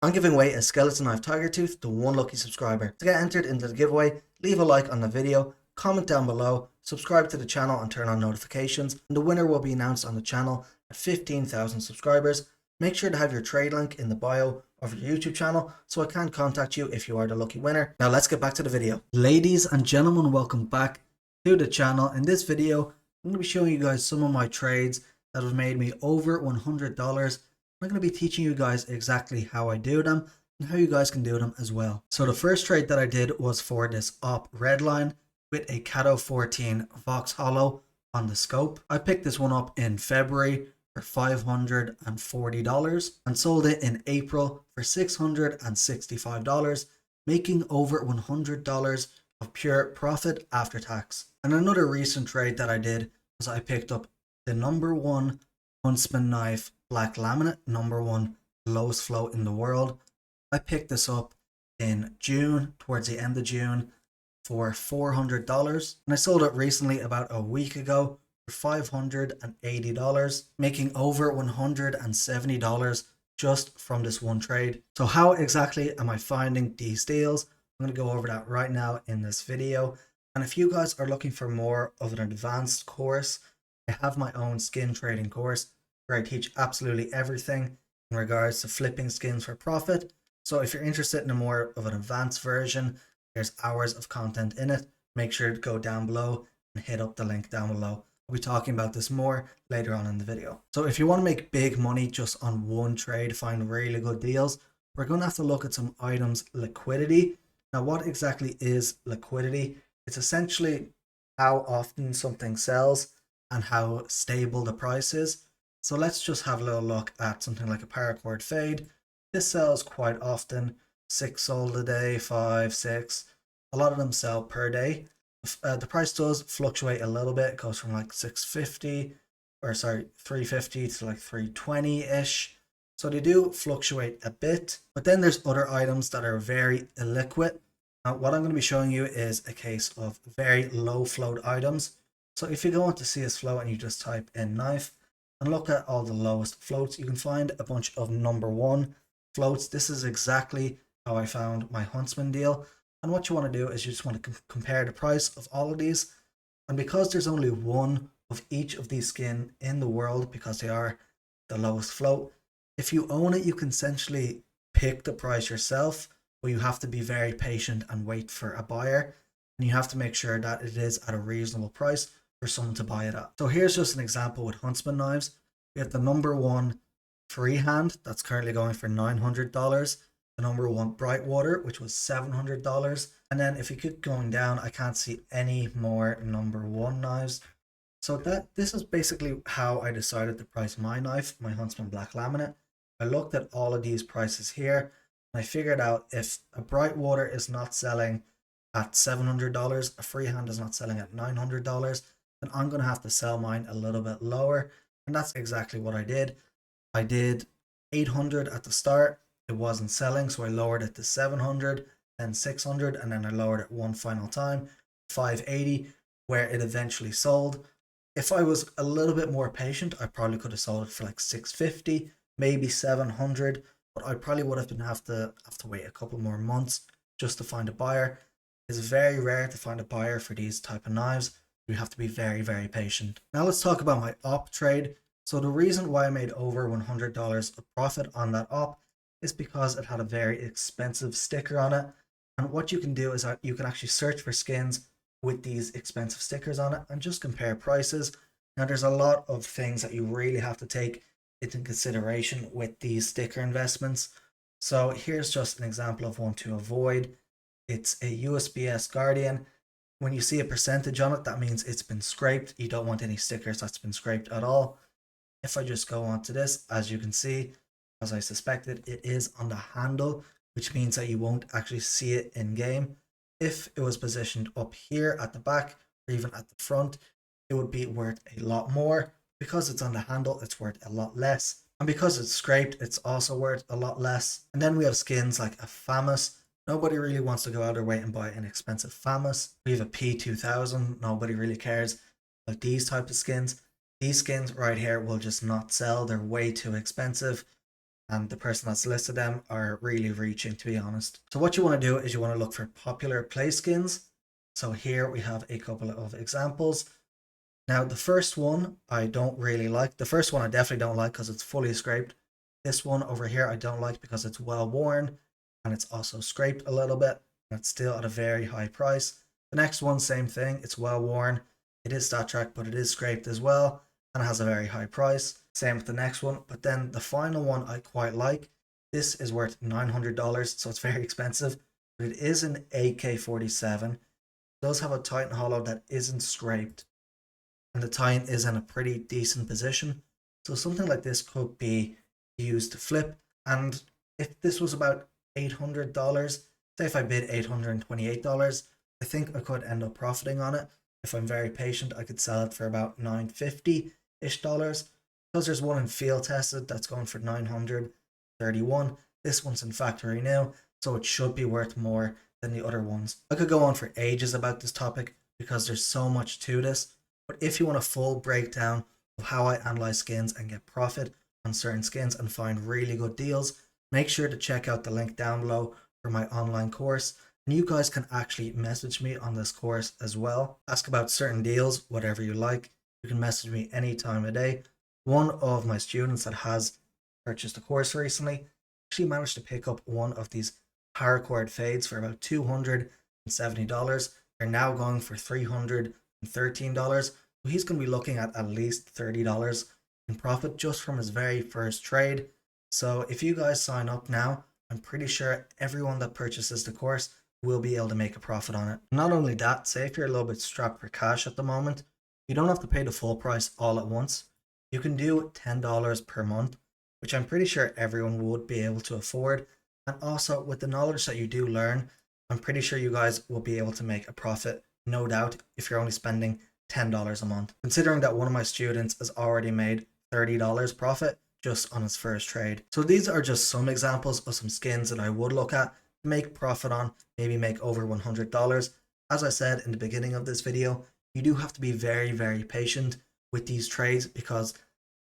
I'm giving away a skeleton knife tiger tooth to one lucky subscriber. To get entered into the giveaway, leave a like on the video, comment down below, subscribe to the channel and turn on notifications, and the winner will be announced on the channel at 15,000 subscribers. Make sure to have your trade link in the bio of your YouTube channel so I can contact you if you are the lucky winner. Now let's get back to the video. Ladies and gentlemen, welcome back to the channel. In this video, I'm going to be showing you guys some of my trades that have made me over $100. I'm going to be teaching you guys exactly how I do them and how you guys can do them as well. So the first trade that I did was for this op redline with a Cato 14 Vox Hollow on the scope. I picked this one up in February for $540 and sold it in April for $665, making over $100 of pure profit after tax. And another recent trade that I did was I picked up the #1 Huntsman knife black laminate, #1 lowest float in the world. I picked this up in June, towards the end of June, for $400, and I sold it recently about a week ago for $580, making over $170 just from this one trade. So how exactly am I finding these deals? I'm going to go over that right now in this video. And if you guys are looking for more of an advanced course, I have my own skin trading course where I teach absolutely everything in regards to flipping skins for profit. So if you're interested in a more of an advanced version, there's hours of content in it. Make sure to go down below and hit up the link down below. We'll be talking about this more later on in the video. So if you want to make big money just on one trade, find really good deals, we're going to have to look at some items liquidity. Now, what exactly is liquidity? It's essentially how often something sells and how stable the price is. So let's just have a little look at something like a paracord fade. This sells quite often, 6 sold a day, 5, 6. A lot of them sell per day. The price does fluctuate a little bit. It goes from like 350 to like 320-ish. So they do fluctuate a bit. But then there's other items that are very illiquid. Now, what I'm going to be showing you is a case of very low float items. So if you go onto CS float and you just type in knife and look at all the lowest floats, you can find a bunch of #1 floats. This is exactly how I found my Huntsman deal. And what you want to do is you just want to compare the price of all of these. And because there's only one of each of these skin in the world, because they are the lowest float, if you own it, you can essentially pick the price yourself, but you have to be very patient and wait for a buyer. And you have to make sure that it is at a reasonable price for someone to buy it at. So here's just an example with Huntsman knives. We have the #1 freehand that's currently going for $900. The #1 Brightwater, which was $700. And then if you keep going down, I can't see any more #1 knives. So this is basically how I decided to price my knife, my Huntsman black laminate. I looked at all of these prices here and I figured out if a Brightwater is not selling at $700, a freehand is not selling at $900, then I'm going to have to sell mine a little bit lower. And that's exactly what I did. I did 800 at the start. It wasn't selling, so I lowered it to 700, then 600, and then I lowered it one final time, 580, where it eventually sold. If I was a little bit more patient, I probably could have sold it for like 650, maybe 700, but I probably would have to wait a couple more months just to find a buyer. It's very rare to find a buyer for these type of knives. You have to be very, very patient. Now let's talk about my op trade. So the reason why I made over $100 of profit on that op is because it had a very expensive sticker on it. And what you can do is that you can actually search for skins with these expensive stickers on it and just compare prices. Now there's a lot of things that you really have to take into consideration with these sticker investments. So here's just an example of one to avoid. It's a USPS Guardian. When you see a percentage on it, that means it's been scraped. You don't want any stickers that's been scraped at all. If I just go on to this, as you can see, as I suspected, it is on the handle, which means that you won't actually see it in game. If it was positioned up here at the back or even at the front, it would be worth a lot more. Because it's on the handle, it's worth a lot less. And because it's scraped, it's also worth a lot less. And then we have skins like a FAMAS. Nobody really wants to go out of their way and buy an expensive FAMAS. We have a P2000. Nobody really cares about these type of skins. These skins right here will just not sell. They're way too expensive. and the person that's listed them are really reaching, to be honest. So what you want to do is you want to look for popular play skins. So here we have a couple of examples. Now the first one I don't really like. The first one I definitely don't like because it's fully scraped. This one over here I don't like because it's well worn and it's also scraped a little bit and it's still at a very high price. The next one, same thing, it's well worn. It is stat track, but it is scraped as well and has a very high price. Same with the next one, but then the final one I quite like. This is worth $900, so it's very expensive, but it is an AK-47. It does have a Titan Hollow that isn't scraped, and the Titan is in a pretty decent position. So something like this could be used to flip. And if this was about $800, say if I bid $828, I think I could end up profiting on it. If I'm very patient, I could sell it for about $950-ish. Because there's one in field tested that's going for 931. This one's in factory now, so it should be worth more than the other ones. I could go on for ages about this topic because there's so much to this. But if you want a full breakdown of how I analyze skins and get profit on certain skins and find really good deals, make sure to check out the link down below for my online course. And you guys can actually message me on this course as well. Ask about certain deals, whatever you like. You can message me any time of day. One of my students that has purchased a course recently actually managed to pick up one of these paracord fades for about $270. They're now going for $313. So he's going to be looking at least $30 in profit just from his very first trade. So if you guys sign up now, I'm pretty sure everyone that purchases the course will be able to make a profit on it. Not only that, say if you're a little bit strapped for cash at the moment, you don't have to pay the full price all at once. You can do $10 per month, which I'm pretty sure everyone would be able to afford. And also with the knowledge that you do learn, I'm pretty sure you guys will be able to make a profit, no doubt, if you're only spending $10 a month. Considering that one of my students has already made $30 profit just on his first trade. So these are just some examples of some skins that I would look at to make profit on, maybe make over $100. As I said in the beginning of this video, you do have to be very, very patient with these trades because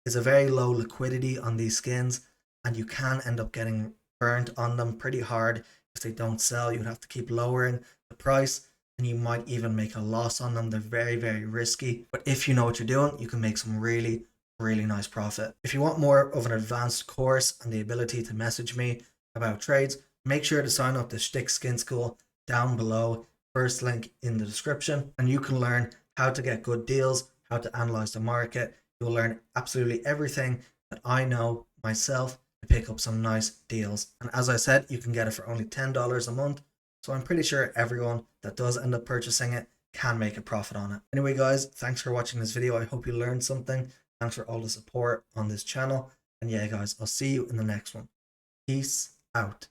there's a very low liquidity on these skins and you can end up getting burnt on them pretty hard. If they don't sell, you'd have to keep lowering the price and you might even make a loss on them. They're very, very risky. But if you know what you're doing, you can make some really, really nice profit. If you want more of an advanced course and the ability to message me about trades, make sure to sign up to Shtick Skin School down below. First link in the description, and you can learn how to get good deals, how to analyze the market. You'll learn absolutely everything that I know myself to pick up some nice deals. And as I said, you can get it for only $10 a month. So I'm pretty sure everyone that does end up purchasing it can make a profit on it. Anyway, guys, thanks for watching this video. I hope you learned something. Thanks for all the support on this channel. And yeah, guys, I'll see you in the next one. Peace out.